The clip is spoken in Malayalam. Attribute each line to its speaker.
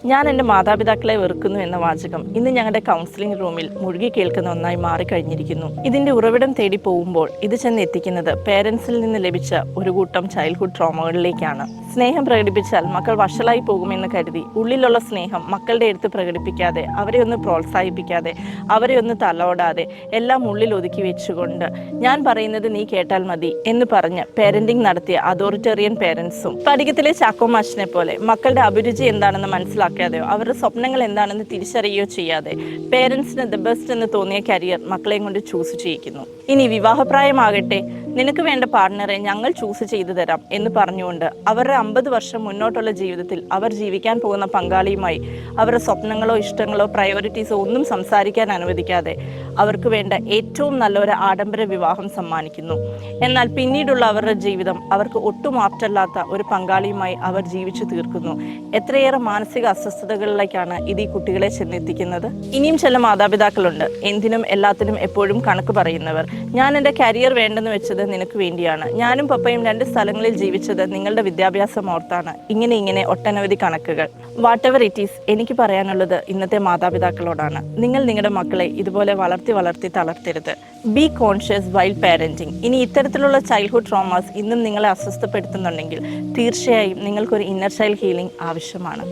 Speaker 1: ഞാൻ എൻ്റെ മാതാപിതാക്കളെ വെറുക്കുന്നു എന്ന വാചകം ഇന്ന് ഞങ്ങളുടെ കൗൺസിലിംഗ് റൂമിൽ മുഴുകി കേൾക്കുന്ന ഒന്നായി മാറിക്കഴിഞ്ഞിരിക്കുന്നു. ഇതിന്റെ ഉറവിടം തേടി പോകുമ്പോൾ ഇത് ചെന്ന് എത്തിക്കുന്നത് പേരൻസിൽ നിന്ന് ലഭിച്ച ഒരു കൂട്ടം ചൈൽഡ്ഹുഡ് ട്രോമകളിലേക്കാണ്. സ്നേഹം പ്രകടിപ്പിച്ചാൽ മക്കൾ വഷളായി പോകുമെന്ന് കരുതി ഉള്ളിലുള്ള സ്നേഹം മക്കളുടെ അടുത്ത് പ്രകടിപ്പിക്കാതെ, അവരെ ഒന്ന് പ്രോത്സാഹിപ്പിക്കാതെ, അവരെ ഒന്ന് തലോടാതെ, എല്ലാം ഉള്ളിൽ ഒതുക്കി വെച്ചുകൊണ്ട് ഞാൻ പറയുന്നത് നീ കേട്ടാൽ മതി എന്ന് പറഞ്ഞ് പേരന്റിംഗ് നടത്തിയ അതോറിറ്റേറിയൻ പേരൻസും പഠിക്കത്തിലെ ചാക്കോ മാഷിനെ പോലെ മക്കളുടെ അഭിരുചി എന്താണെന്ന് മനസ്സിലാക്കാതെയോ അവരുടെ സ്വപ്നങ്ങൾ എന്താണെന്ന് തിരിച്ചറിയുകയോ ചെയ്യാതെ പേരൻസിന് ദ ബെസ്റ്റ് എന്ന് തോന്നിയ കരിയർ മക്കളെയും കൊണ്ട് ചൂസ് ചെയ്യിക്കുന്നു. ഇനി വിവാഹപ്രായമാകട്ടെ, നിനക്ക് വേണ്ട പാർട്ണറെ ഞങ്ങൾ ചൂസ് ചെയ്തു തരാം എന്ന് പറഞ്ഞുകൊണ്ട് അവരുടെ 50 വർഷം മുന്നോട്ടുള്ള ജീവിതത്തിൽ അവർ ജീവിക്കാൻ പോകുന്ന പങ്കാളിയുമായി അവരുടെ സ്വപ്നങ്ങളോ ഇഷ്ടങ്ങളോ പ്രയോറിറ്റീസോ ഒന്നും സംസാരിക്കാൻ അനുവദിക്കാതെ അവർക്ക് വേണ്ട ഏറ്റവും നല്ലൊരു ആഡംബര വിവാഹം സമ്മാനിക്കുന്നു. എന്നാൽ പിന്നീടുള്ള അവരുടെ ജീവിതം അവർക്ക് ഒട്ടും ആപ്റ്റല്ലാത്ത ഒരു പങ്കാളിയുമായി അവർ ജീവിച്ചു തീർക്കുന്നു. എത്രയേറെ മാനസിക അസ്വസ്ഥതകളിലേക്കാണ് ഇത് ഈ കുട്ടികളെ ചെന്നെത്തിക്കുന്നത്. ഇനിയും ചില മാതാപിതാക്കളുണ്ട്, എന്തിനും എല്ലാത്തിനും എപ്പോഴും കണക്ക് പറയുന്നവർ. ഞാൻ എൻ്റെ കരിയർ വേണ്ടെന്ന് വെച്ചത് നിനക്ക് വേണ്ടിയാണ്, ഞാനും പപ്പയും 2 സ്ഥലങ്ങളിൽ ജീവിച്ചത് നിങ്ങളുടെ വിദ്യാഭ്യാസം ഓർത്താണ്. ഇങ്ങനെ ഒട്ടനവധി കണക്കുകൾ. വാട്ട് എവർ ഇറ്റ് ഈസ്, എനിക്ക് പറയാനുള്ളത് ഇന്നത്തെ മാതാപിതാക്കളോടാണ്. നിങ്ങൾ നിങ്ങളുടെ മക്കളെ ഇതുപോലെ വളർത്തി തളർത്തരുത്. Be conscious while parenting. ഇനി ഇത്തരത്തിലുള്ള ചൈൽഡ്ഹുഡ് ട്രോമാസ് ഇന്നും നിങ്ങളെ അസ്വസ്ഥപ്പെടുത്തുന്നുണ്ടെങ്കിൽ തീർച്ചയായും നിങ്ങൾക്കൊരു ഇന്നർ ചൈൽഡ് ഹീലിംഗ് ആവശ്യമാണ്.